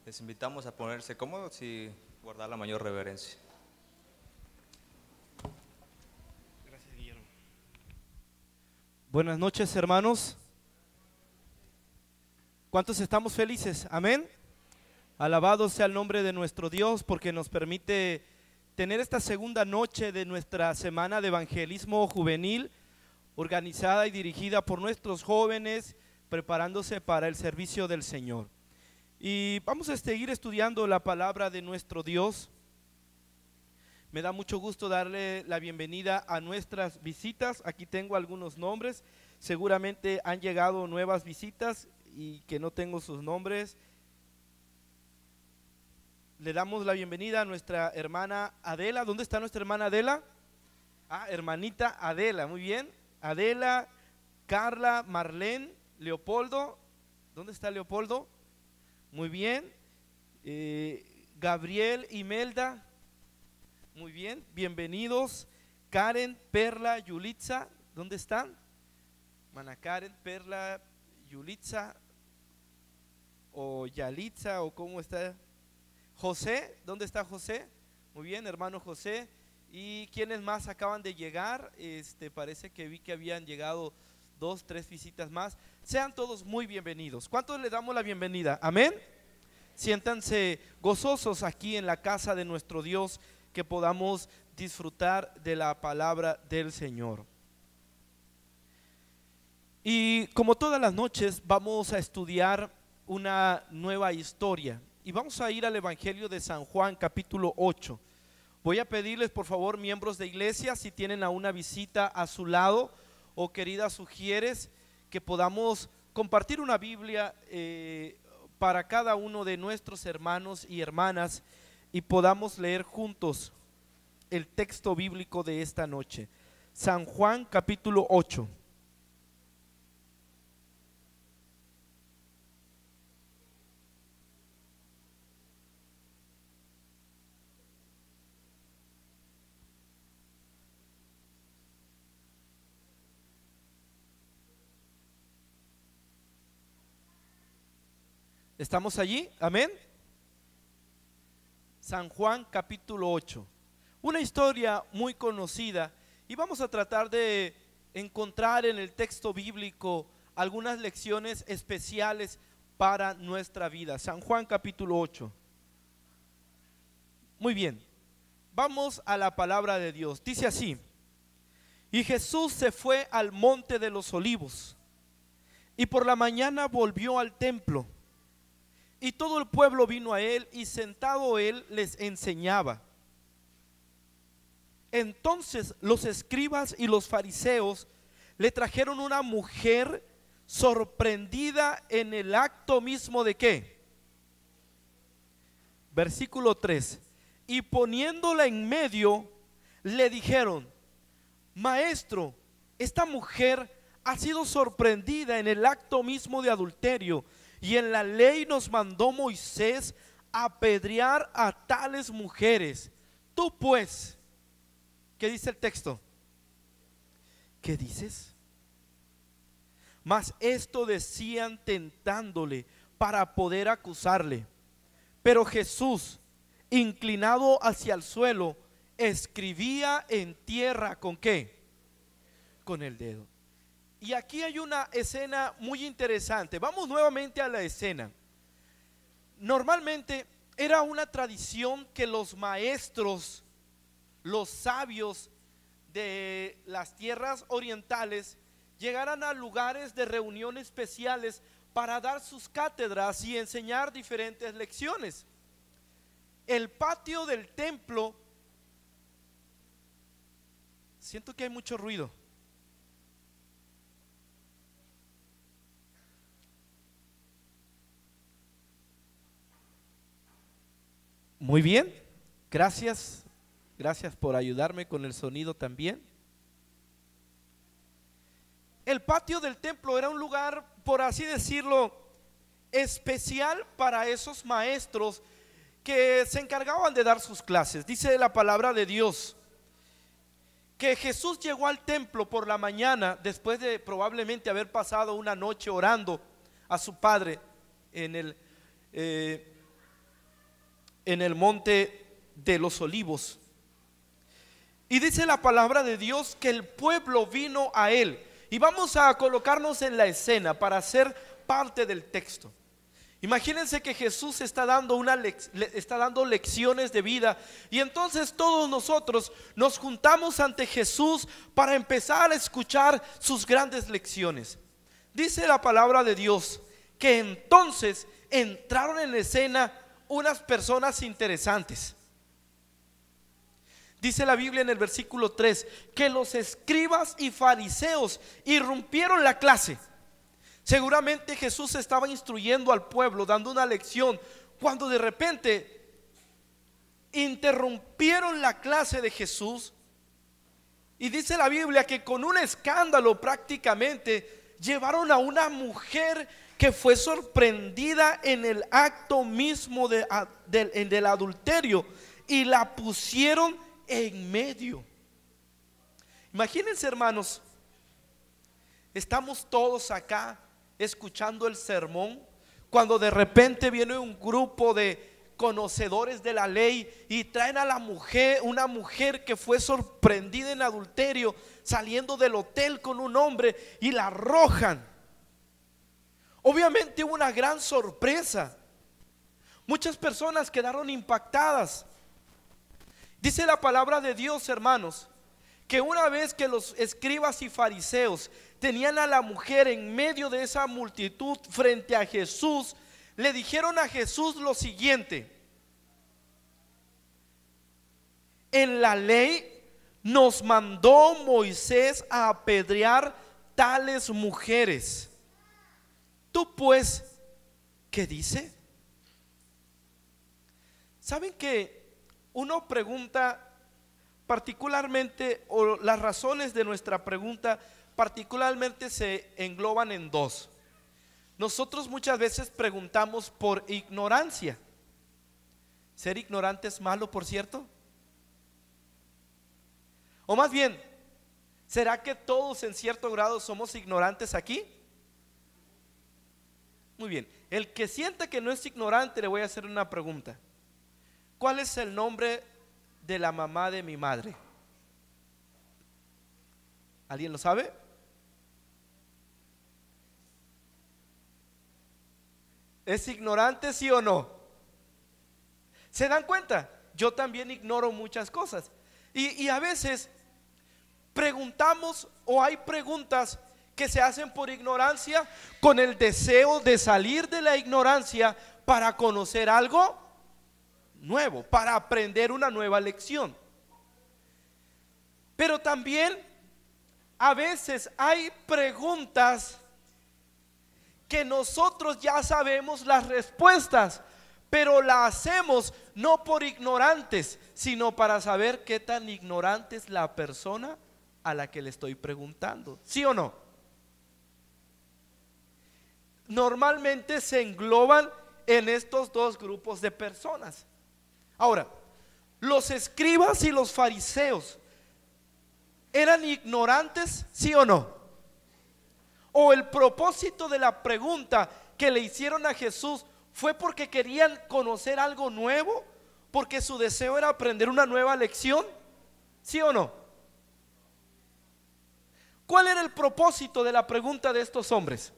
Les invitamos a ponerse cómodos y guardar la mayor reverencia. Gracias, Guillermo. Buenas noches, hermanos. ¿Cuántos estamos felices? Amén. Alabado sea el nombre de nuestro Dios porque nos permite tener esta segunda noche de nuestra semana de evangelismo juvenil, organizada y dirigida por nuestros jóvenes, preparándose para el servicio del Señor. Y vamos a seguir estudiando la palabra de nuestro Dios. Me da mucho gusto darle la bienvenida a nuestras visitas. Aquí tengo algunos nombres. Seguramente han llegado nuevas visitas y que no tengo sus nombres. Le damos la bienvenida a nuestra hermana Adela. ¿Dónde está nuestra hermana Adela? Hermanita Adela, muy bien. Adela, Carla, Marlene, Leopoldo. ¿Dónde está Leopoldo? Muy bien. Gabriel, Imelda. Muy bien, bienvenidos. Karen, Perla, Yulitza, ¿dónde están? Mana Karen, Perla, Yulitza o Yalitza o cómo está. José, ¿dónde está José? Muy bien, hermano José. ¿Y quiénes más acaban de llegar? Parece que vi que habían llegado 2, 3 visitas más. Sean todos muy bienvenidos. ¿Cuántos le damos la bienvenida? Amén. Siéntanse gozosos aquí en la casa de nuestro Dios, que podamos disfrutar de la palabra del Señor. Y como todas las noches vamos a estudiar una nueva historia y vamos a ir al Evangelio de San Juan capítulo 8. Voy a pedirles por favor, miembros de iglesia, si tienen a una visita a su lado o queridas sugieres, que podamos compartir una Biblia para cada uno de nuestros hermanos y hermanas y podamos leer juntos el texto bíblico de esta noche. San Juan capítulo 8. ¿Estamos allí? Amén. San Juan capítulo 8. Una historia muy conocida y vamos a tratar de encontrar en el texto bíblico algunas lecciones especiales para nuestra vida. San Juan capítulo 8. Muy bien, vamos a la palabra de Dios. Dice así: y Jesús se fue al monte de los olivos y por la mañana volvió al templo. Y todo el pueblo vino a él y sentado él les enseñaba. Entonces los escribas y los fariseos le trajeron una mujer sorprendida en el acto mismo de ¿qué? Versículo 3. Y poniéndola en medio, le dijeron: Maestro, esta mujer ha sido sorprendida en el acto mismo de adulterio. Y en la ley nos mandó Moisés apedrear a tales mujeres. Tú pues, ¿qué dice el texto? ¿Qué dices? Mas esto decían tentándole para poder acusarle. Pero Jesús, inclinado hacia el suelo, escribía en tierra ¿con qué? Con el dedo. Y aquí hay una escena muy interesante. Vamos nuevamente a la escena. Normalmente era una tradición que los maestros, los sabios de las tierras orientales llegaran a lugares de reunión especiales para dar sus cátedras y enseñar diferentes lecciones. El patio del templo, siento que hay mucho ruido. Muy bien, gracias por ayudarme con el sonido también. El patio del templo era un lugar, por así decirlo, especial para esos maestros que se encargaban de dar sus clases. Dice la palabra de Dios que Jesús llegó al templo por la mañana después de probablemente haber pasado una noche orando a su Padre en el en el monte de los olivos. Y dice la palabra de Dios que el pueblo vino a él. Y vamos a colocarnos en la escena para ser parte del texto. Imagínense que Jesús está dando lecciones de vida, y entonces todos nosotros nos juntamos ante Jesús para empezar a escuchar sus grandes lecciones. Dice la palabra de Dios que entonces entraron en escena unas personas interesantes. Dice la Biblia en el versículo 3 que los escribas y fariseos irrumpieron la clase. Seguramente Jesús estaba instruyendo al pueblo, dando una lección, cuando de repente interrumpieron la clase de Jesús. Y dice la Biblia que con un escándalo prácticamente llevaron a una mujer que fue sorprendida en el acto mismo del adulterio, y la pusieron en medio. Imagínense, hermanos, estamos todos acá escuchando el sermón, cuando de repente viene un grupo de conocedores de la ley y traen a la mujer, una mujer que fue sorprendida en adulterio, saliendo del hotel con un hombre, y la arrojan. Obviamente hubo una gran sorpresa. Muchas personas quedaron impactadas. Dice la palabra de Dios, hermanos, que una vez que los escribas y fariseos tenían a la mujer en medio de esa multitud frente a Jesús, le dijeron a Jesús lo siguiente: en la ley nos mandó Moisés a apedrear tales mujeres. ¿Tú pues qué dice? ¿Saben que uno pregunta particularmente, o las razones de nuestra pregunta particularmente se engloban en dos? Nosotros muchas veces preguntamos por ignorancia. ¿Ser ignorante es malo, por cierto? O más bien, ¿será que todos en cierto grado somos ignorantes aquí? Muy bien, el que sienta que no es ignorante, le voy a hacer una pregunta. ¿Cuál es el nombre de la mamá de mi madre? ¿Alguien lo sabe? ¿Es ignorante, sí o no? ¿Se dan cuenta? Yo también ignoro muchas cosas. Y a veces preguntamos, o hay preguntas que se hacen por ignorancia, con el deseo de salir de la ignorancia para conocer algo nuevo, para aprender una nueva lección. Pero también a veces hay preguntas que nosotros ya sabemos las respuestas, pero las hacemos no por ignorantes, sino para saber qué tan ignorante es la persona a la que le estoy preguntando. ¿Sí o no? Normalmente se engloban en estos dos grupos de personas. Ahora, los escribas y los fariseos, ¿eran ignorantes, sí o no? ¿O el propósito de la pregunta que le hicieron a Jesús fue porque querían conocer algo nuevo? ¿Porque su deseo era aprender una nueva lección? ¿Sí o no? ¿Cuál era el propósito de la pregunta de estos hombres?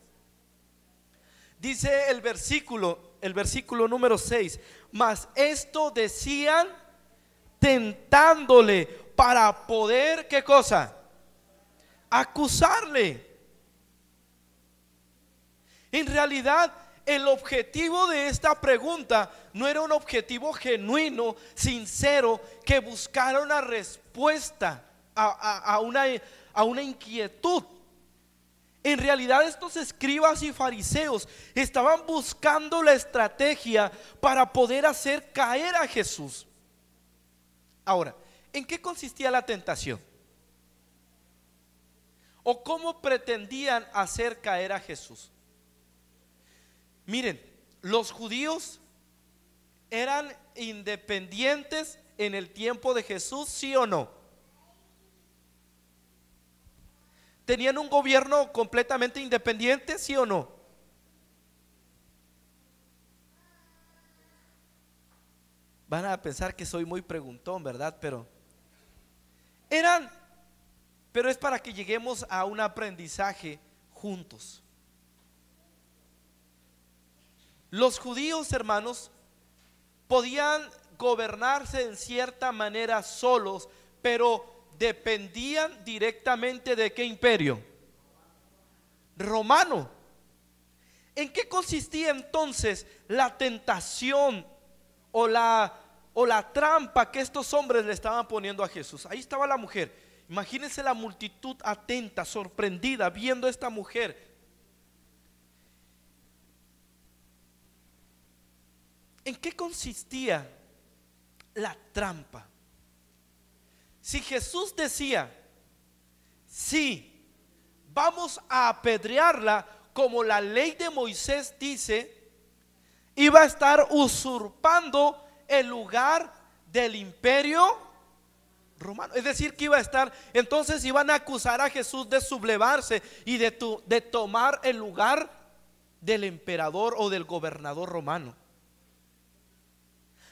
Dice el versículo número 6: mas esto decían tentándole para poder, ¿qué cosa? Acusarle. En realidad, el objetivo de esta pregunta no era un objetivo genuino, sincero, que buscara una respuesta a una inquietud. En realidad, estos escribas y fariseos estaban buscando la estrategia para poder hacer caer a Jesús. Ahora, ¿en qué consistía la tentación? ¿O cómo pretendían hacer caer a Jesús? Miren, los judíos eran independientes en el tiempo de Jesús, ¿sí o no? ¿Tenían un gobierno completamente independiente, sí o no? Van a pensar que soy muy preguntón, ¿verdad? Pero es para que lleguemos a un aprendizaje juntos. Los judíos, hermanos, podían gobernarse en cierta manera solos, pero dependían directamente ¿de qué imperio? Romano. ¿En qué consistía entonces la tentación o la trampa que estos hombres le estaban poniendo a Jesús? Ahí estaba la mujer. Imagínense la multitud atenta, sorprendida, viendo a esta mujer. ¿En qué consistía la trampa? Si Jesús decía, sí, vamos a apedrearla como la ley de Moisés dice, iba a estar usurpando el lugar del imperio romano. Es decir, que entonces iban a acusar a Jesús de sublevarse y de tomar el lugar del emperador o del gobernador romano.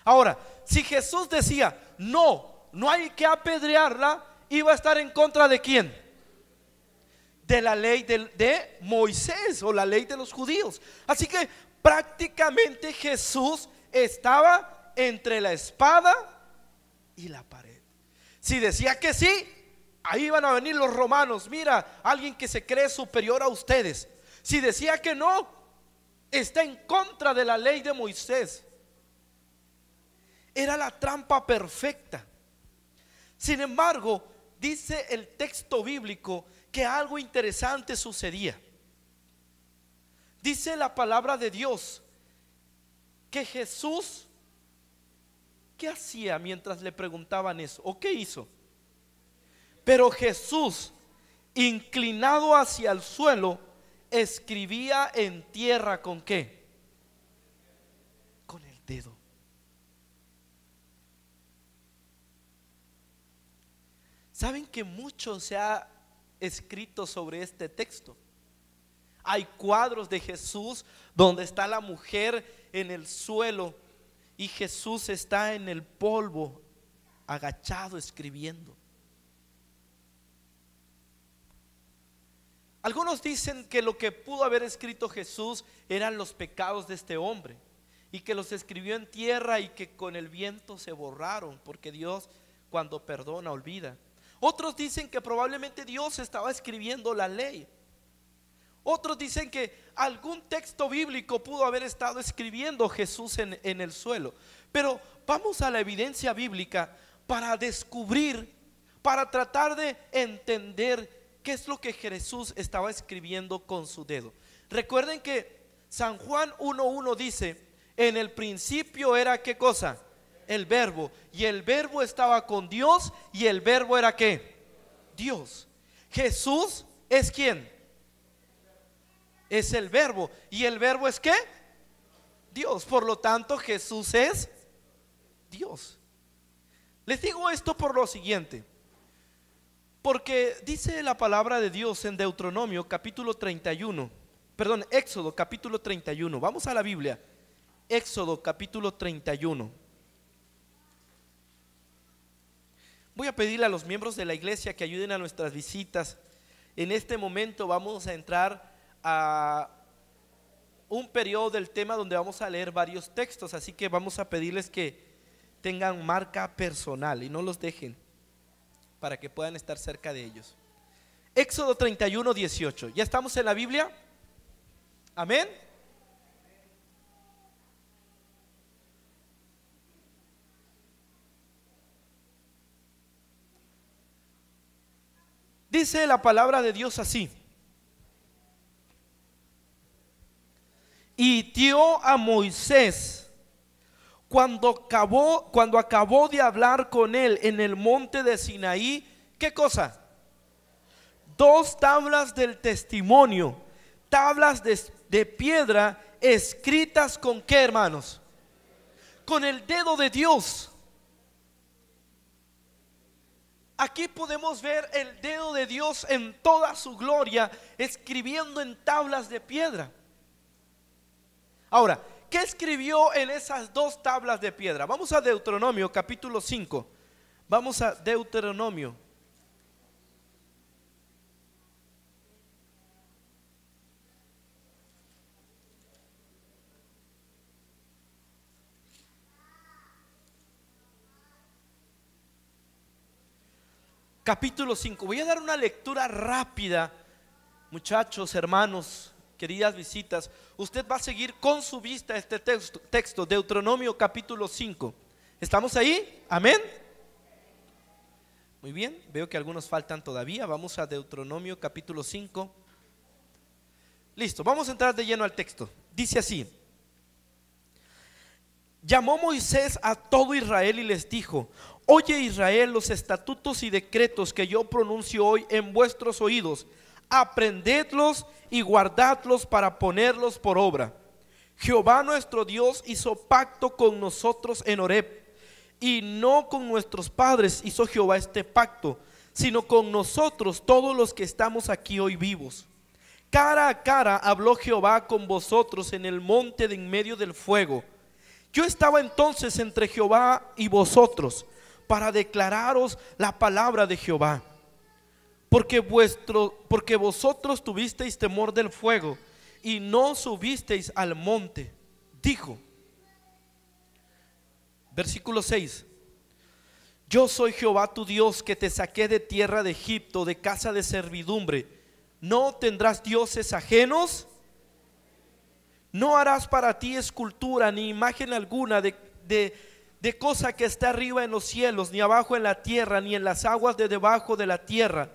Ahora, si Jesús decía, no hay que apedrearla, iba a estar en contra ¿de quién? De la ley de Moisés o la ley de los judíos. Así que prácticamente Jesús estaba entre la espada y la pared. Si decía que sí, ahí iban a venir los romanos. Mira, alguien que se cree superior a ustedes. Si decía que no, está en contra de la ley de Moisés. Era la trampa perfecta. Sin embargo, dice el texto bíblico que algo interesante sucedía. Dice la palabra de Dios que Jesús, ¿qué hacía mientras le preguntaban eso? ¿O qué hizo? Pero Jesús, inclinado hacia el suelo, escribía en tierra ¿con qué? Con el dedo. ¿Saben que mucho se ha escrito sobre este texto? Hay cuadros de Jesús donde está la mujer en el suelo y Jesús está en el polvo, agachado, escribiendo. Algunos dicen que lo que pudo haber escrito Jesús eran los pecados de este hombre y que los escribió en tierra y que con el viento se borraron, porque Dios cuando perdona olvida. Otros dicen que probablemente Dios estaba escribiendo la ley. Otros dicen que algún texto bíblico pudo haber estado escribiendo Jesús en el suelo. Pero vamos a la evidencia bíblica para descubrir, para tratar de entender qué es lo que Jesús estaba escribiendo con su dedo. Recuerden que San Juan 1:1 dice, en el principio era ¿qué cosa? El verbo, y el verbo estaba con Dios y el verbo era ¿qué? Dios. Jesús es ¿quién? Es el verbo, y el verbo es ¿qué? Dios. Por lo tanto Jesús es Dios. Les digo esto por lo siguiente, porque dice la palabra de Dios en Deuteronomio capítulo 31, perdón, Éxodo capítulo 31. Vamos a la Biblia. Éxodo capítulo 31. Voy a pedirle a los miembros de la iglesia que ayuden a nuestras visitas. En este momento vamos a entrar a un periodo del tema donde vamos a leer varios textos, así que vamos a pedirles que tengan marca personal y no los dejen para que puedan estar cerca de ellos. Éxodo 31:18. ¿Ya estamos en la Biblia? Amén. Dice la palabra de Dios así: y dio a Moisés, cuando acabó de hablar con él en el monte de Sinaí, ¿qué cosa? 2 tablas del testimonio, tablas de piedra escritas ¿con qué, hermanos? Con el dedo de Dios. Aquí podemos ver el dedo de Dios en toda su gloria, escribiendo en tablas de piedra. Ahora, ¿qué escribió en esas dos tablas de piedra? Vamos a Deuteronomio capítulo 5. Vamos a Deuteronomio. Capítulo 5. Voy a dar una lectura rápida, muchachos, hermanos, queridas visitas. Usted va a seguir con su vista este texto, Deuteronomio capítulo 5. ¿Estamos ahí? Amén. Muy bien, veo que algunos faltan todavía. Vamos a Deuteronomio capítulo 5. Listo, vamos a entrar de lleno al texto. Dice así: llamó Moisés a todo Israel y les dijo: oye Israel, los estatutos y decretos que yo pronuncio hoy en vuestros oídos, aprendedlos y guardadlos para ponerlos por obra. Jehová nuestro Dios hizo pacto con nosotros en Horeb, y no con nuestros padres hizo Jehová este pacto, sino con nosotros todos los que estamos aquí hoy vivos. Cara a cara habló Jehová con vosotros en el monte de en medio del fuego. Yo estaba entonces entre Jehová y vosotros para declararos la palabra de Jehová, porque vosotros tuvisteis temor del fuego y no subisteis al monte. Dijo, versículo 6: yo soy Jehová tu Dios, que te saqué de tierra de Egipto, de casa de servidumbre. No tendrás dioses ajenos, no harás para ti escultura ni imagen alguna de cosa que está arriba en los cielos, ni abajo en la tierra, ni en las aguas de debajo de la tierra.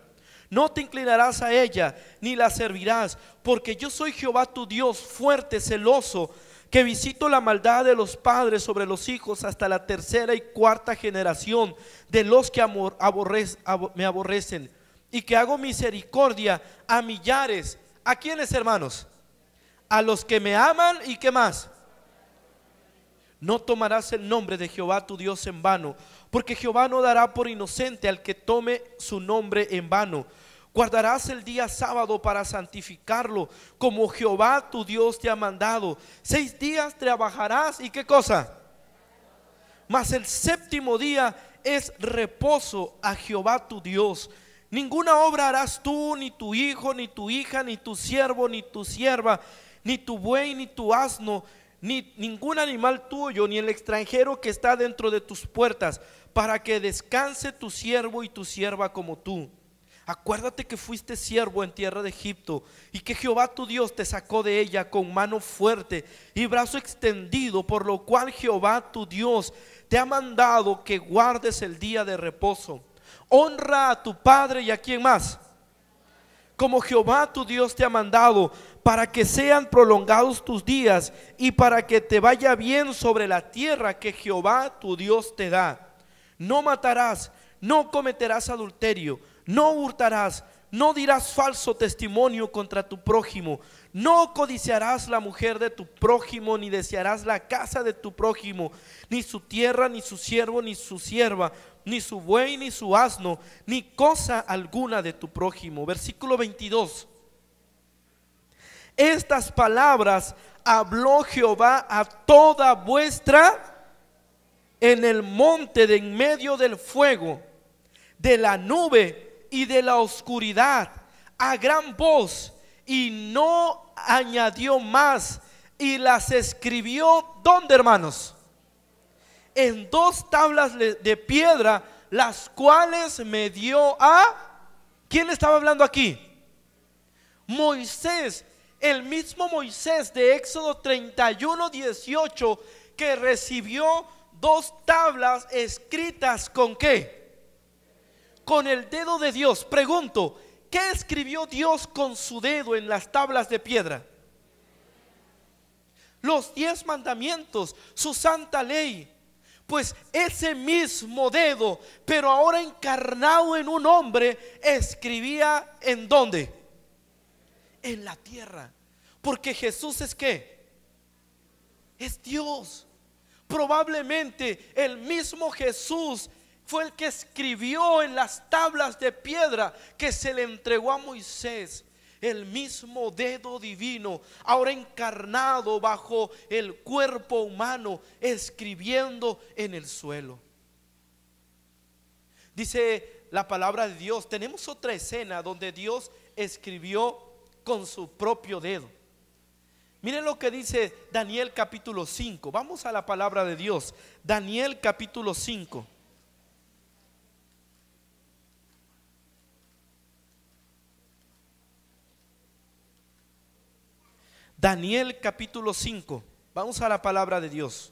No te inclinarás a ella, ni la servirás, porque yo soy Jehová tu Dios, fuerte, celoso, que visito la maldad de los padres sobre los hijos hasta la tercera y cuarta generación de los que me aborrecen, y que hago misericordia a millares. ¿A quiénes, hermanos? A los que me aman. ¿Y qué más? No tomarás el nombre de Jehová tu Dios en vano, porque Jehová no dará por inocente al que tome su nombre en vano. Guardarás el día sábado para santificarlo, como Jehová tu Dios te ha mandado. 6 días trabajarás, ¿y qué cosa? Mas el séptimo día es reposo a Jehová tu Dios. Ninguna obra harás tú, ni tu hijo, ni tu hija, ni tu siervo, ni tu sierva, ni tu buey, ni tu asno, ni ningún animal tuyo, ni el extranjero que está dentro de tus puertas, para que descanse tu siervo y tu sierva como tú. Acuérdate que fuiste siervo en tierra de Egipto, y que Jehová tu Dios te sacó de ella con mano fuerte y brazo extendido, por lo cual Jehová tu Dios te ha mandado que guardes el día de reposo. Honra a tu padre y a quién más, como Jehová tu Dios te ha mandado, para que sean prolongados tus días y para que te vaya bien sobre la tierra que Jehová tu Dios te da. No matarás, no cometerás adulterio, no hurtarás, no dirás falso testimonio contra tu prójimo, no codiciarás la mujer de tu prójimo, ni desearás la casa de tu prójimo, ni su tierra, ni su siervo, ni su sierva, ni su buey, ni su asno, ni cosa alguna de tu prójimo. Versículo 22. Estas palabras habló Jehová a toda vuestra en el monte de en medio del fuego, de la nube y de la oscuridad, a gran voz, y no añadió más, y las escribió, ¿dónde, hermanos? En 2 tablas de piedra, las cuales me dio a... ¿Quién estaba hablando aquí? Moisés, el mismo Moisés de Éxodo 31:18, que recibió 2 tablas escritas ¿con qué? Con el dedo de Dios. Pregunto, ¿qué escribió Dios con su dedo en las tablas de piedra? Los 10 mandamientos, su santa ley. Pues ese mismo dedo, pero ahora encarnado en un hombre, escribía ¿en dónde? En la tierra. Porque Jesús es ¿qué? Es Dios. Probablemente el mismo Jesús fue el que escribió en las tablas de piedra que se le entregó a Moisés. el mismo dedo divino, ahora encarnado bajo el cuerpo humano, escribiendo en el suelo. Dice la palabra de Dios, tenemos otra escena donde Dios escribió con su propio dedo. Miren lo que dice Daniel capítulo 5. Vamos a la palabra de Dios. Daniel capítulo 5. Daniel capítulo 5. Vamos a la palabra de Dios.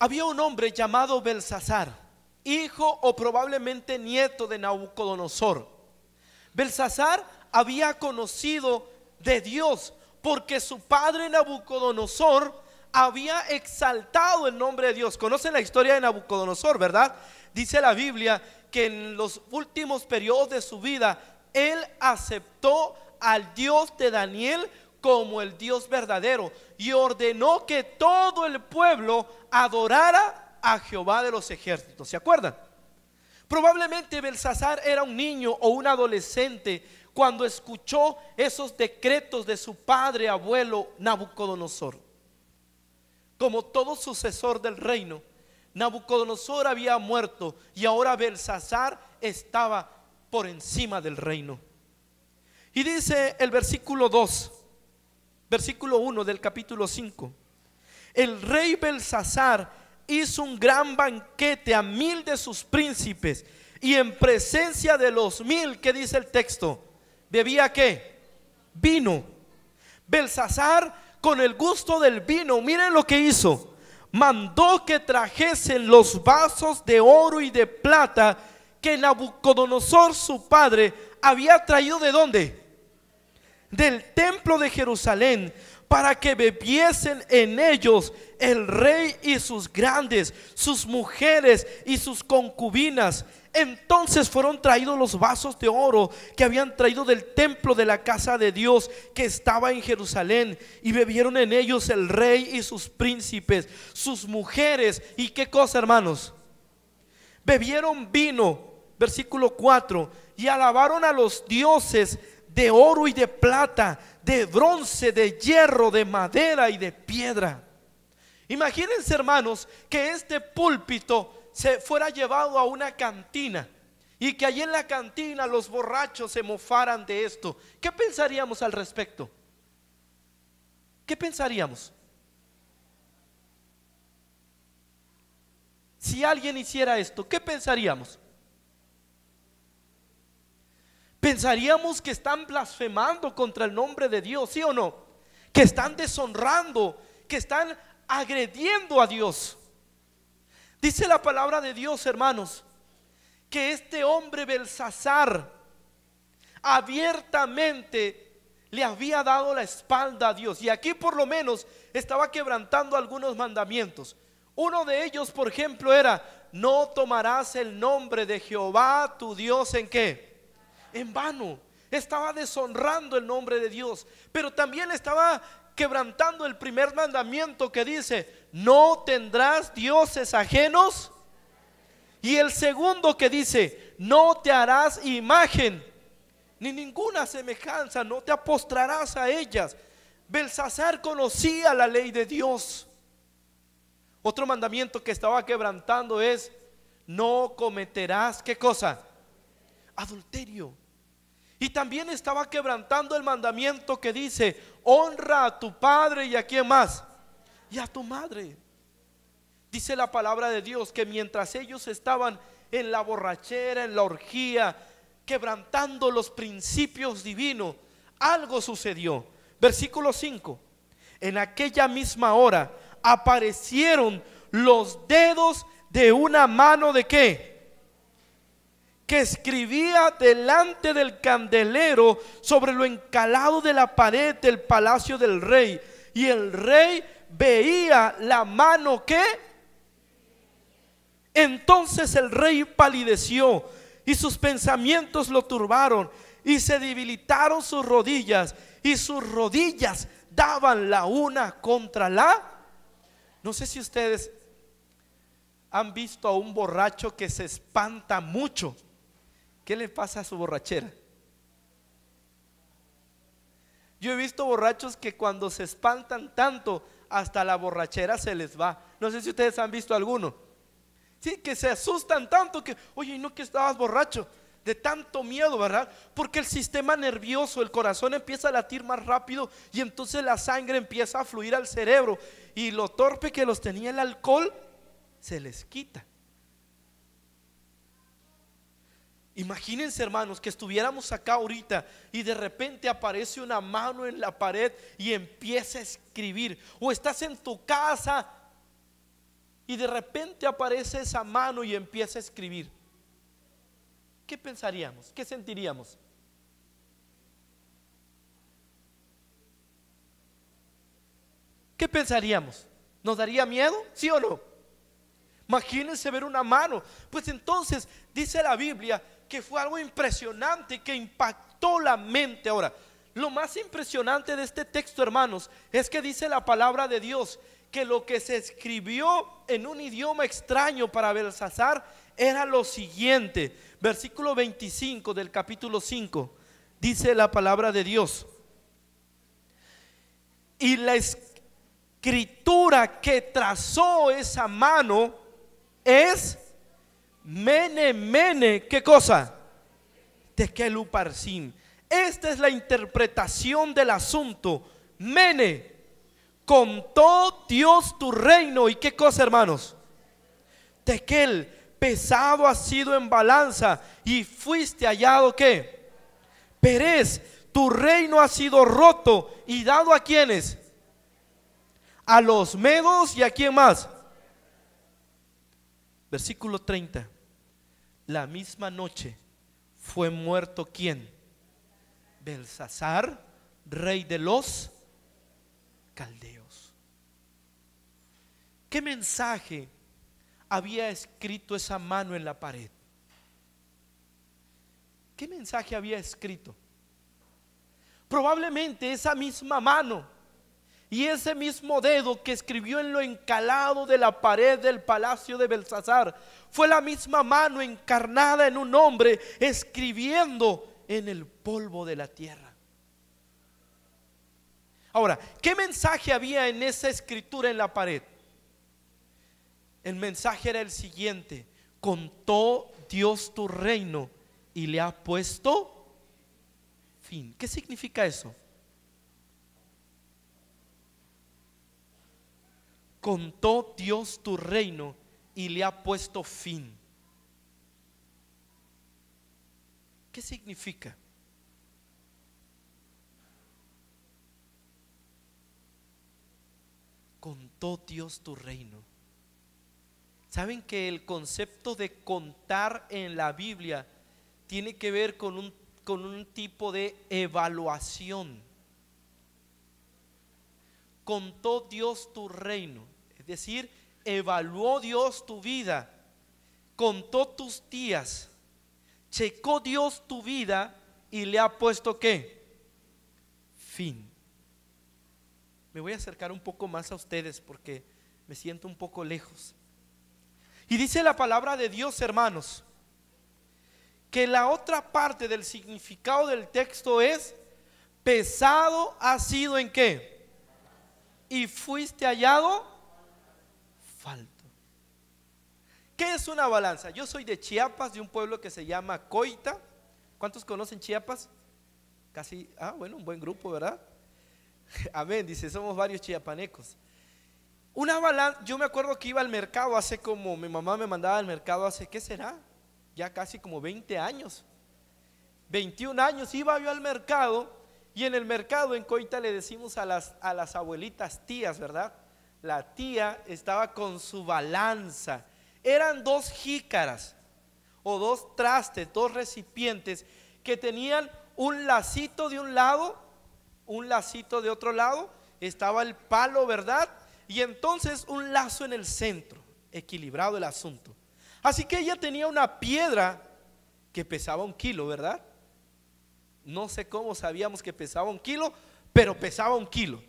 Había un hombre llamado Belsasar, hijo o probablemente nieto de Nabucodonosor. Belsasar había conocido de Dios porque su padre Nabucodonosor había exaltado el nombre de Dios. Conocen la historia de Nabucodonosor, ¿verdad? Dice la Biblia que en los últimos periodos de su vida él aceptó al Dios de Daniel como el Dios verdadero y ordenó que todo el pueblo adorara a Jehová de los ejércitos. ¿Se acuerdan? Probablemente Belsasar era un niño o un adolescente cuando escuchó esos decretos de su padre abuelo Nabucodonosor. Como todo sucesor del reino, Nabucodonosor había muerto y ahora Belsasar estaba por encima del reino. Y dice el versículo 2, versículo 1 del capítulo 5: el rey Belsasar hizo un gran banquete a 1000 de sus príncipes, y en presencia de los 1000, ¿qué dice el texto? ¿Bebía qué? Vino. Belsasar, con el gusto del vino, miren lo que hizo: mandó que trajesen los vasos de oro y de plata que Nabucodonosor su padre había traído. ¿De dónde? Del templo de Jerusalén, para que bebiesen en ellos el rey y sus grandes, sus mujeres y sus concubinas. Entonces fueron traídos los vasos de oro que habían traído del templo de la casa de Dios que estaba en Jerusalén, y bebieron en ellos el rey y sus príncipes, sus mujeres. ¿Y qué cosa, hermanos? Bebieron vino, versículo 4, y alabaron a los dioses de oro y de plata, de bronce, de hierro, de madera y de piedra. Imagínense, hermanos, que este púlpito se fuera llevado a una cantina y que allí en la cantina los borrachos se mofaran de esto. ¿Qué pensaríamos al respecto? ¿Qué pensaríamos? Si alguien hiciera esto, ¿qué pensaríamos? Pensaríamos que están blasfemando contra el nombre de Dios, ¿sí o no? Que están deshonrando, que están agrediendo a Dios. Dice la palabra de Dios, hermanos, que este hombre Belsasar abiertamente le había dado la espalda a Dios, y aquí por lo menos estaba quebrantando algunos mandamientos. Uno de ellos, por ejemplo, era: no tomarás el nombre de Jehová tu Dios ¿en qué? En vano. Estaba deshonrando el nombre de Dios. Pero también estaba quebrantando el primer mandamiento que dice: no tendrás dioses ajenos. Y el segundo que dice: no te harás imagen ni ninguna semejanza, no te postrarás a ellas. Belsasar conocía la ley de Dios. Otro mandamiento que estaba quebrantando es: no cometerás, ¿qué cosa? Adulterio. Y también estaba quebrantando el mandamiento que dice: honra a tu padre y a quién más, y a tu madre. Dice la palabra de Dios que mientras ellos estaban en la borrachera, en la orgía, quebrantando los principios divinos, algo sucedió. Versículo 5: en aquella misma hora aparecieron los dedos de una mano de ¿qué? Que escribía delante del candelero sobre lo encalado de la pared del palacio del rey. Y el rey veía la mano que. Entonces el rey palideció y sus pensamientos lo turbaron, y se debilitaron sus rodillas, y sus rodillas daban la una contra la No sé si ustedes han visto a un borracho que se espanta mucho. ¿Qué le pasa a su borrachera? Yo he visto borrachos que cuando se espantan tanto, hasta la borrachera se les va. No sé si ustedes han visto alguno. Sí, que se asustan tanto que, oye, no que estabas borracho, de tanto miedo, ¿verdad? Porque el sistema nervioso, el corazón empieza a latir más rápido y entonces la sangre empieza a fluir al cerebro y lo torpe que los tenía el alcohol se les quita. Imagínense, hermanos, que estuviéramos acá ahorita y de repente aparece una mano en la pared y empieza a escribir, o estás en tu casa y de repente aparece esa mano y empieza a escribir. ¿Qué pensaríamos? ¿Qué sentiríamos? ¿Qué pensaríamos? ¿Nos daría miedo? ¿Sí o no? Imagínense ver una mano. Pues entonces dice la Biblia que fue algo impresionante que impactó la mente. Ahora, lo más impresionante de este texto, hermanos, es que dice la palabra de Dios que lo que se escribió en un idioma extraño para Belsasar era lo siguiente. Versículo 25 del capítulo 5, dice la palabra de Dios: y la escritura que trazó esa mano es Mene, Mene, ¿qué cosa? Tekel Uparsin. Esta es la interpretación del asunto. Mene, contó Dios tu reino. ¿Y qué cosa, hermanos? Tekel, pesado has sido en balanza y fuiste hallado, ¿qué? Perez, tu reino ha sido roto y dado a quienes, a los medos y a quién más. Versículo 30. La misma noche fue muerto ¿quién? Belsasar, rey de los caldeos. ¿Qué mensaje había escrito esa mano en la pared? ¿Qué mensaje había escrito? Probablemente esa misma mano y ese mismo dedo que escribió en lo encalado de la pared del palacio de Belsasar fue la misma mano encarnada en un hombre escribiendo en el polvo de la tierra. Ahora, ¿qué mensaje había en esa escritura en la pared? El mensaje era el siguiente: contó Dios tu reino y le ha puesto fin. ¿Qué significa eso? Contó Dios tu reino y le ha puesto fin. ¿Qué significa? Contó Dios tu reino. ¿Saben que el concepto de contar en la Biblia tiene que ver con un tipo de evaluación? Contó Dios tu reino, es decir, evaluó Dios tu vida, contó tus días, checó Dios tu vida y le ha puesto ¿qué? Fin. Me voy a acercar un poco más a ustedes porque me siento un poco lejos. Y dice la palabra de Dios, hermanos, que la otra parte del significado del texto es: pesado ha sido ¿en qué? Y fuiste hallado falto. ¿Qué es una balanza? Yo soy de Chiapas, de un pueblo que se llama Coita. ¿Cuántos conocen Chiapas? Casi, bueno, un buen grupo, ¿verdad? Amén, dice, somos varios chiapanecos. Una balanza, yo me acuerdo que iba al mercado hace como, mi mamá me mandaba al mercado hace, ¿qué será? Ya casi como 20 años. 21 años iba yo al mercado. Y en el mercado en Coita le decimos a las abuelitas tías, ¿verdad? La tía estaba con su balanza. Eran 2 jícaras o 2 trastes, 2 recipientes que tenían un lacito de un lado, un lacito de otro lado. Estaba el palo, ¿verdad? Y entonces un lazo en el centro, equilibrado el asunto. Así que ella tenía una piedra que pesaba 1 kilo, ¿verdad? No sé cómo sabíamos que pesaba 1 kilo, pero pesaba 1 kilo.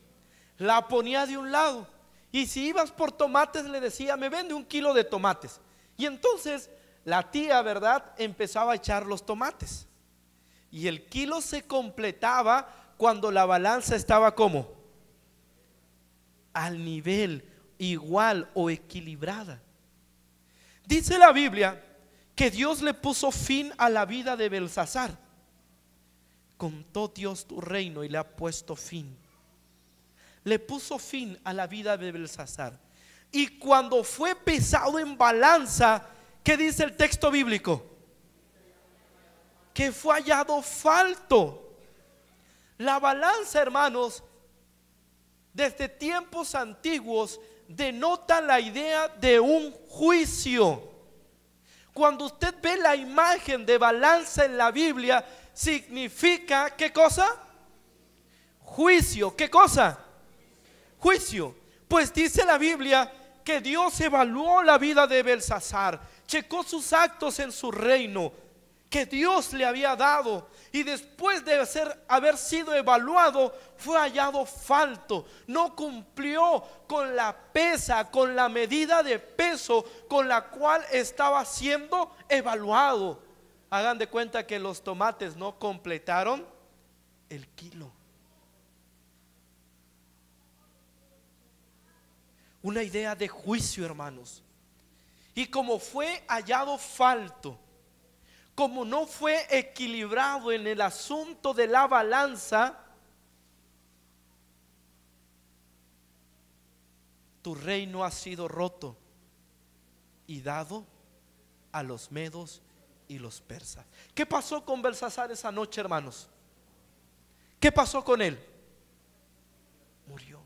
La ponía de un lado Y si ibas por tomates, le decía: me vende 1 kilo de tomates. Y entonces la tía, ¿verdad?, empezaba a echar los tomates. Y el kilo se completaba cuando la balanza estaba como al nivel, igual o equilibrada. Dice la Biblia que Dios le puso fin a la vida de Belsasar. Contó Dios tu reino y le ha puesto fin. Le puso fin a la vida de Belsasar. Y cuando fue pesado en balanza, ¿qué dice el texto bíblico? Que fue hallado falto. La balanza, hermanos, desde tiempos antiguos denota la idea de un juicio. Cuando usted ve la imagen de balanza en la Biblia, significa, ¿qué cosa? Juicio. ¿Qué cosa? Juicio. Pues dice la Biblia que Dios evaluó la vida de Belsasar, checó sus actos en su reino que Dios le había dado, y después de haber sido evaluado, fue hallado falto. No cumplió con la pesa, con la medida de peso con la cual estaba siendo evaluado. Hagan de cuenta que los tomates no completaron el kilo. Una idea de juicio, hermanos. Y como fue hallado falto, como no fue equilibrado en el asunto de la balanza, tu reino ha sido roto y dado a los medos y los persas. ¿Qué pasó con Belsasar esa noche, hermanos? ¿Qué pasó con él? Murió.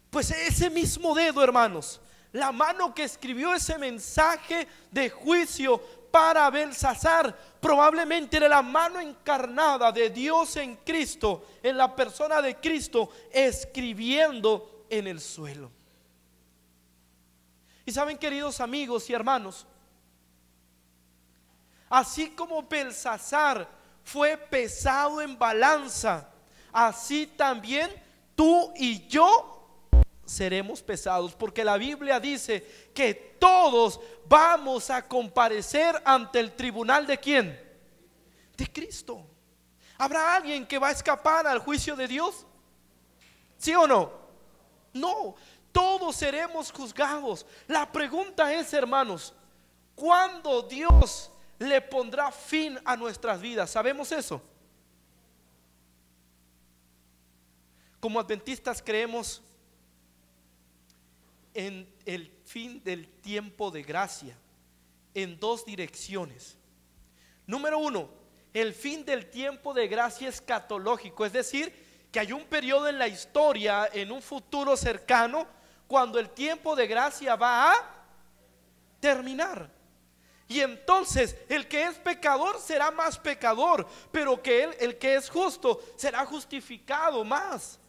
Pues ese mismo dedo, hermanos, la mano que escribió ese mensaje de juicio para Belsasar, probablemente era la mano encarnada de Dios en Cristo, en la persona de Cristo, escribiendo en el suelo. Y saben, queridos amigos y hermanos, así como Belsasar fue pesado en balanza, así también tú y yo seremos pesados, porque la Biblia dice que todos vamos a comparecer ante el tribunal ¿de quién? De Cristo. ¿Habrá alguien que va a escapar al juicio de Dios? ¿Sí o no? No, todos seremos juzgados. La pregunta es, hermanos, ¿cuándo Dios le pondrá fin a nuestras vidas? ¿Sabemos eso? Como adventistas creemos en el fin del tiempo de gracia en dos direcciones. Número uno, el fin del tiempo de gracia escatológico, es decir, que hay un periodo en la historia, en un futuro cercano, cuando el tiempo de gracia va a terminar. Y entonces el que es pecador será más pecador, pero que el que es justo será justificado más,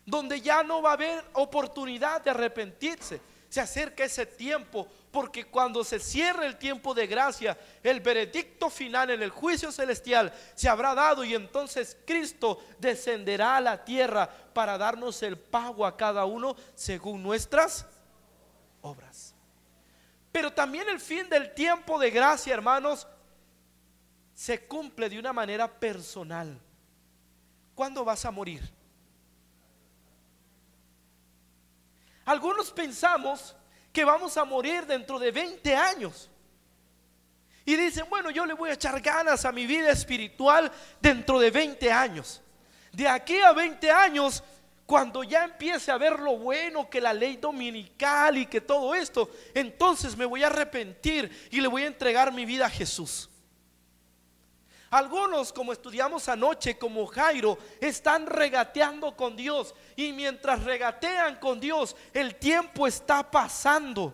donde ya no va a haber oportunidad de arrepentirse. Se acerca ese tiempo, porque cuando se cierre el tiempo de gracia, el veredicto final en el juicio celestial se habrá dado, y entonces Cristo descenderá a la tierra para darnos el pago a cada uno según nuestras obras. Pero también el fin del tiempo de gracia, hermanos, se cumple de una manera personal. ¿Cuándo vas a morir? Algunos pensamos que vamos a morir dentro de 20 años. Y dicen, bueno, yo le voy a echar ganas a mi vida espiritual dentro de 20 años. De aquí a 20 años, cuando ya empiece a ver lo bueno, que la ley dominical y que todo esto, entonces me voy a arrepentir y le voy a entregar mi vida a Jesús. Algunos, como estudiamos anoche, como Jairo, están regateando con Dios, y mientras regatean con Dios, el tiempo está pasando.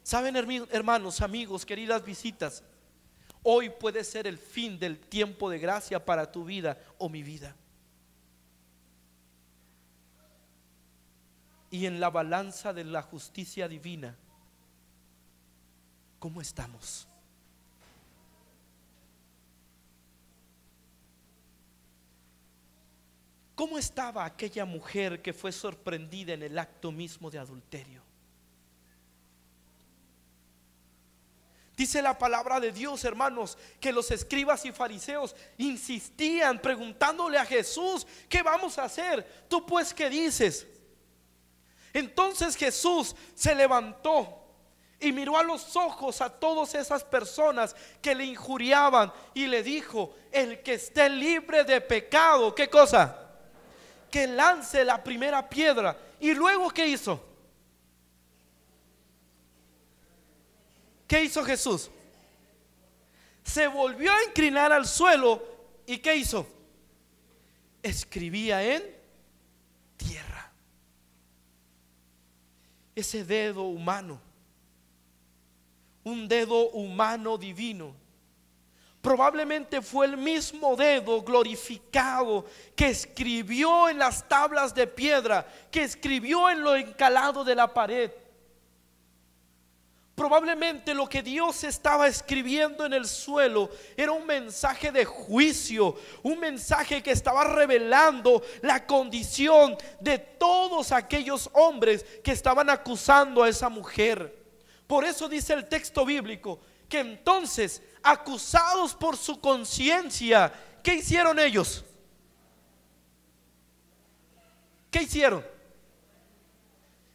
Saben, hermanos, amigos, queridas visitas, hoy puede ser el fin del tiempo de gracia para tu vida o mi vida. Y en la balanza de la justicia divina, ¿cómo estamos? ¿Cómo estaba aquella mujer que fue sorprendida en el acto mismo de adulterio? Dice la palabra de Dios, hermanos, que los escribas y fariseos insistían preguntándole a Jesús: ¿qué vamos a hacer? ¿Tú pues qué dices? Entonces Jesús se levantó y miró a los ojos a todas esas personas que le injuriaban y le dijo: el que esté libre de pecado, ¿qué cosa? Que lance la primera piedra. Y luego, ¿qué hizo? ¿Qué hizo Jesús? Se volvió a inclinar al suelo. ¿Y qué hizo? Escribía en tierra. Ese dedo humano, un dedo humano divino, probablemente fue el mismo dedo glorificado que escribió en las tablas de piedra, que escribió en lo encalado de la pared. Probablemente lo que Dios estaba escribiendo en el suelo era un mensaje de juicio, un mensaje que estaba revelando la condición de todos aquellos hombres que estaban acusando a esa mujer. Por eso dice el texto bíblico que entonces, acusados por su conciencia, ¿qué hicieron ellos? ¿Qué hicieron?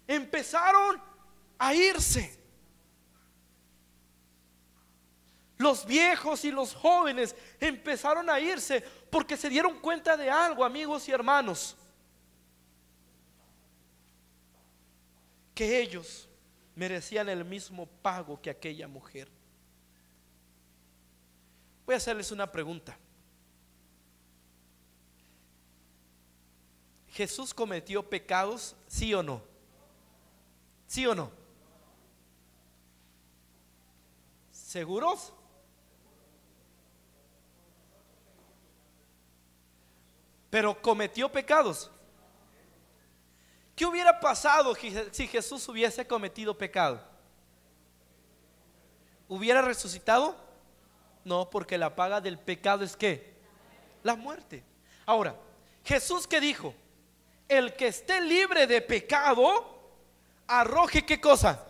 Empezaron a irse. Los viejos y los jóvenes empezaron a irse porque se dieron cuenta de algo, amigos y hermanos, que ellos merecían el mismo pago que aquella mujer. Voy a hacerles una pregunta. ¿Jesús cometió pecados, sí o no? ¿Sí o no? ¿Seguros? Pero cometió pecados. ¿Qué hubiera pasado si Jesús hubiese cometido pecado? ¿Hubiera resucitado? No, porque la paga del pecado es ¿qué? La muerte. Ahora, Jesús, ¿qué dijo? El que esté libre de pecado, arroje ¿qué cosa?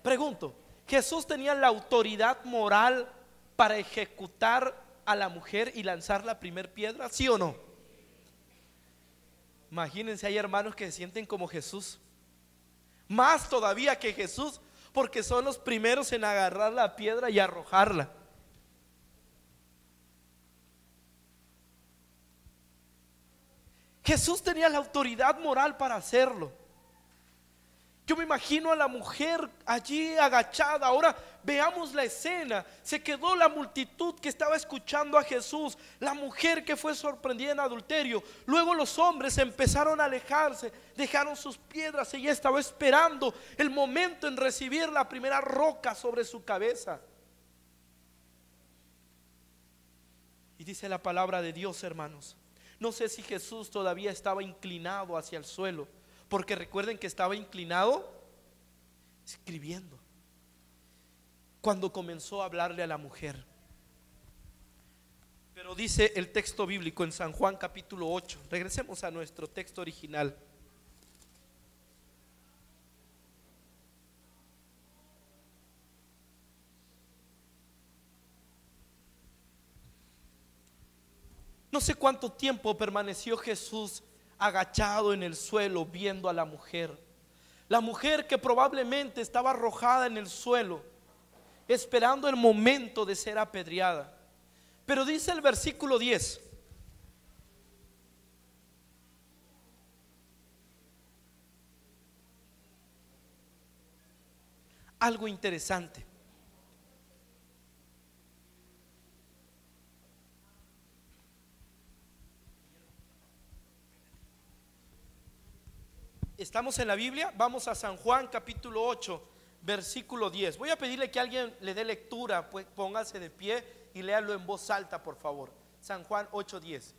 Pregunto, ¿Jesús tenía la autoridad moral para ejecutar a la mujer y lanzar la primer piedra? ¿Sí o no? Imagínense, hay hermanos que se sienten como Jesús, más todavía que Jesús, porque son los primeros en agarrar la piedra y arrojarla. Jesús tenía la autoridad moral para hacerlo. Yo me imagino a la mujer allí agachada. Ahora veamos la escena. Se quedó la multitud que estaba escuchando a Jesús, la mujer que fue sorprendida en adulterio. Luego los hombres empezaron a alejarse, dejaron sus piedras. Ella estaba esperando el momento en recibir la primera roca sobre su cabeza. Y dice la palabra de Dios, hermanos, no sé si Jesús todavía estaba inclinado hacia el suelo, porque recuerden que estaba inclinado escribiendo cuando comenzó a hablarle a la mujer. Pero dice el texto bíblico en San Juan capítulo 8. Regresemos a nuestro texto original. No sé cuánto tiempo permaneció Jesús agachado en el suelo viendo a la mujer. La mujer que probablemente estaba arrojada en el suelo, esperando el momento de ser apedreada. Pero dice el versículo 10: algo interesante. Estamos en la Biblia, vamos a San Juan capítulo 8, versículo 10. Voy a pedirle que alguien le dé lectura, pues póngase de pie y léalo en voz alta, por favor. San Juan 8, 10.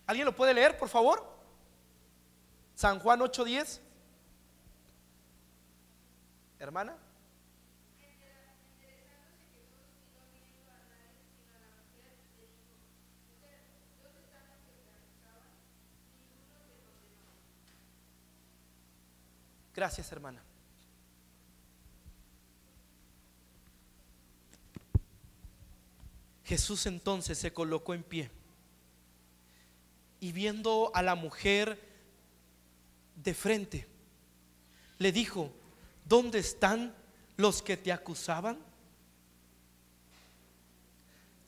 ¿Alguien lo puede leer, por favor? San Juan 8, 10. Hermana. Gracias, hermana. Jesús entonces se colocó en pie y viendo a la mujer de frente, le dijo: ¿dónde están los que te acusaban?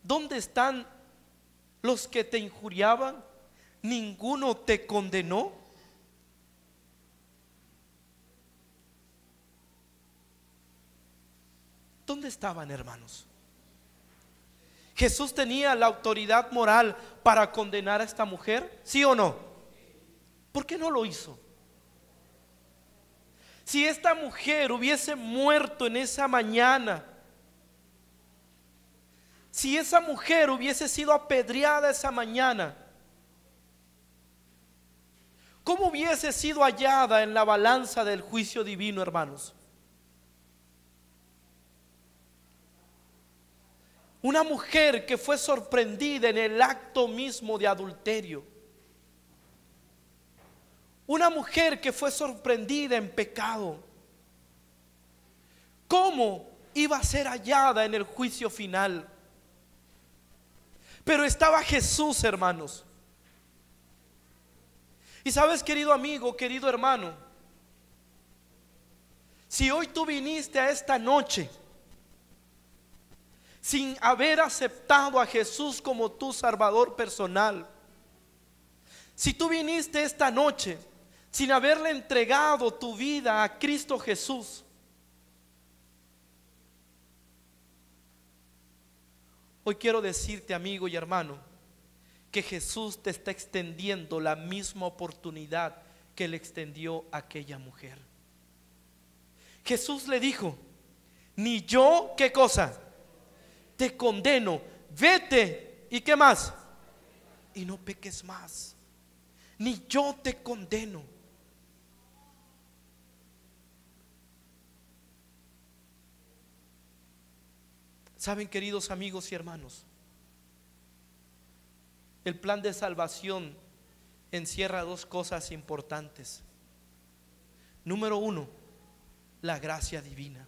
¿Dónde están los que te injuriaban? ¿Ninguno te condenó? ¿Dónde estaban, hermanos? ¿Jesús tenía la autoridad moral para condenar a esta mujer? ¿Sí o no? ¿Por qué no lo hizo? Si esta mujer hubiese muerto en esa mañana, si esa mujer hubiese sido apedreada esa mañana, ¿cómo hubiese sido hallada en la balanza del juicio divino, hermanos? Una mujer que fue sorprendida en el acto mismo de adulterio. Una mujer que fue sorprendida en pecado. ¿Cómo iba a ser hallada en el juicio final? Pero estaba Jesús, hermanos. Y sabes, querido amigo, querido hermano, si hoy tú viniste a esta noche sin haber aceptado a Jesús como tu Salvador personal, si tú viniste esta noche sin haberle entregado tu vida a Cristo Jesús, hoy quiero decirte, amigo y hermano, que Jesús te está extendiendo la misma oportunidad que le extendió a aquella mujer. Jesús le dijo: ni yo, ¿qué cosa? Te condeno, vete, ¿y qué más? Y no peques más. Ni yo te condeno. Saben, queridos amigos y hermanos, el plan de salvación encierra dos cosas importantes. Número uno, la gracia divina.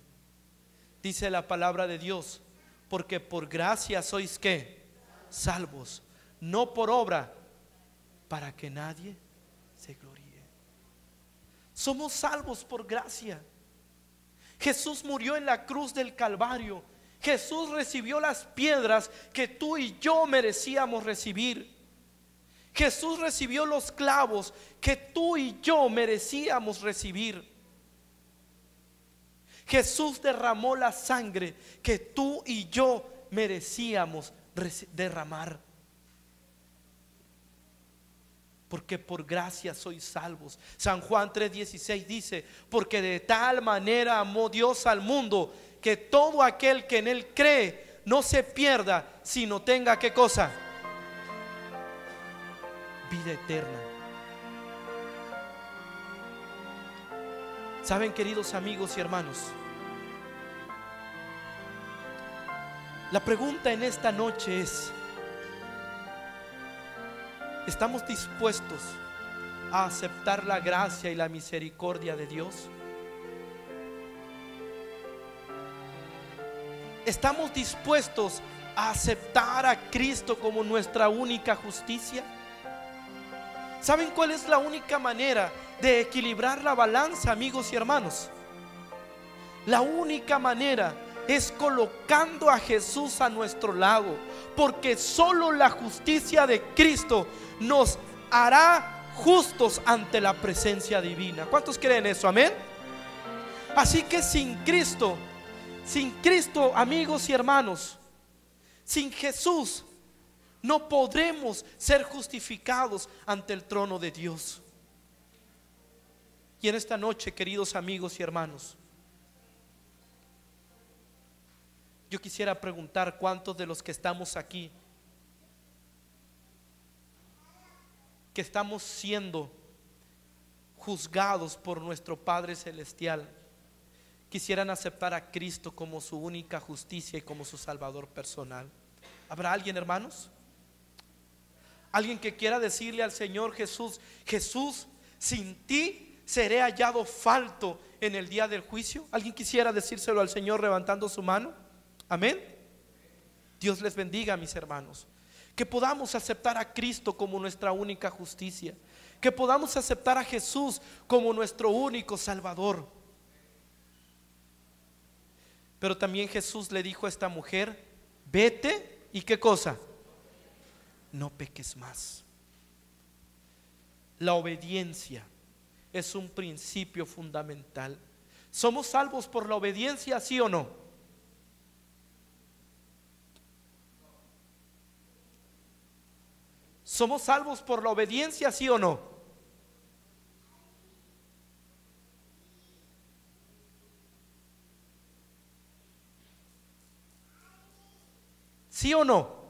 Dice la palabra de Dios: porque por gracia sois ¿qué? Salvos, no por obra, para que nadie se gloríe. Somos salvos por gracia. Jesús murió en la cruz del Calvario. Jesús recibió las piedras que tú y yo merecíamos recibir. Jesús recibió los clavos que tú y yo merecíamos recibir. Jesús derramó la sangre que tú y yo merecíamos derramar. Porque por gracia sois salvos. San Juan 3:16 dice: porque de tal manera amó Dios al mundo, que todo aquel que en él cree no se pierda, sino tenga ¿qué cosa? Vida eterna. Saben, queridos amigos y hermanos, la pregunta en esta noche es: ¿estamos dispuestos a aceptar la gracia y la misericordia de Dios? ¿Estamos dispuestos a aceptar a Cristo como nuestra única justicia? ¿Saben cuál es la única manera de equilibrar la balanza, amigos y hermanos? La única manera es colocando a Jesús a nuestro lado, porque solo la justicia de Cristo nos hará justos ante la presencia divina. ¿Cuántos creen eso? Amén. Así que sin Cristo, amigos y hermanos, sin Jesús no podremos ser justificados ante el trono de Dios. Y en esta noche, queridos amigos y hermanos, yo quisiera preguntar: ¿cuántos de los que estamos aquí, que estamos siendo juzgados por nuestro Padre Celestial, quisieran aceptar a Cristo como su única justicia y como su Salvador personal? ¿Habrá alguien, hermanos? Alguien que quiera decirle al Señor Jesús: Jesús, sin ti ¿Seré hallado falto en el día del juicio? ¿Alguien quisiera decírselo al Señor levantando su mano? Amén. Dios les bendiga, mis hermanos. Que podamos aceptar a Cristo como nuestra única justicia, que podamos aceptar a Jesús como nuestro único Salvador. Pero también Jesús le dijo a esta mujer: vete y ¿qué cosa? No peques más. La obediencia es un principio fundamental. ¿Somos salvos por la obediencia, sí o no? ¿Somos salvos por la obediencia, sí o no? ¿Sí o no?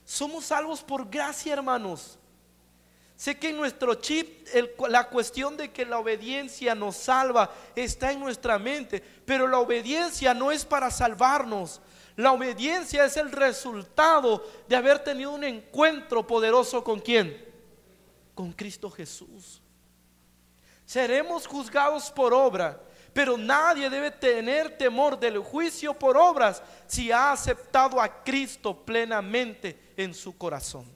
Somos salvos por gracia, hermanos. Sé que en nuestro chip la cuestión de que la obediencia nos salva está en nuestra mente, pero la obediencia no es para salvarnos. La obediencia es el resultado de haber tenido un encuentro poderoso ¿con quién? Con Cristo Jesús. Seremos juzgados por obra, pero nadie debe tener temor del juicio por obras si ha aceptado a Cristo plenamente en su corazón.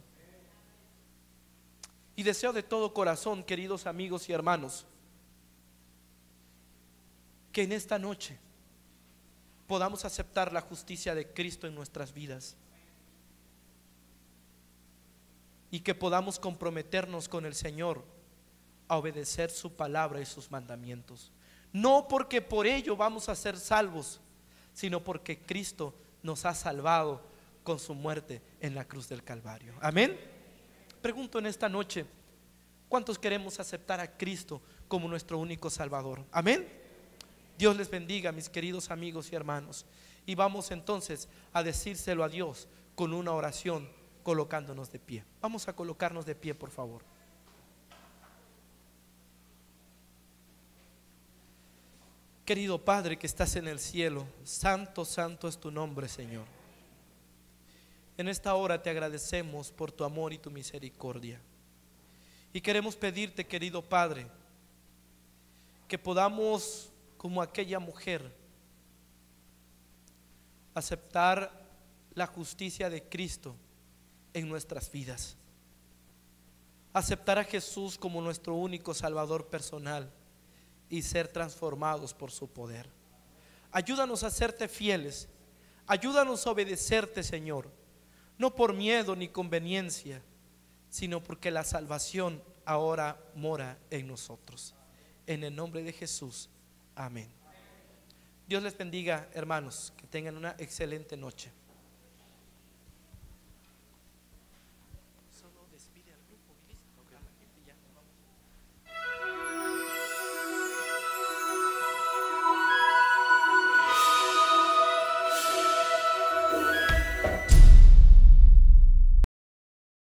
Y deseo de todo corazón, queridos amigos y hermanos, que en esta noche podamos aceptar la justicia de Cristo en nuestras vidas y que podamos comprometernos con el Señor a obedecer su palabra y sus mandamientos. No porque por ello vamos a ser salvos, sino porque Cristo nos ha salvado con su muerte en la cruz del Calvario. Amén. Pregunto en esta noche: ¿cuántos queremos aceptar a Cristo como nuestro único Salvador? Amén. Dios les bendiga, mis queridos amigos y hermanos. Y vamos entonces a decírselo a Dios con una oración, colocándonos de pie. Vamos a colocarnos de pie, por favor. Querido Padre que estás en el cielo, santo, santo es tu nombre, Señor. En esta hora te agradecemos por tu amor y tu misericordia. Y queremos pedirte, querido Padre, que podamos, como aquella mujer, aceptar la justicia de Cristo en nuestras vidas. Aceptar a Jesús como nuestro único Salvador personal y ser transformados por su poder. Ayúdanos a serte fieles. Ayúdanos a obedecerte, Señor, no por miedo ni conveniencia, sino porque la salvación ahora mora en nosotros. En el nombre de Jesús, amén. Dios les bendiga, hermanos, que tengan una excelente noche.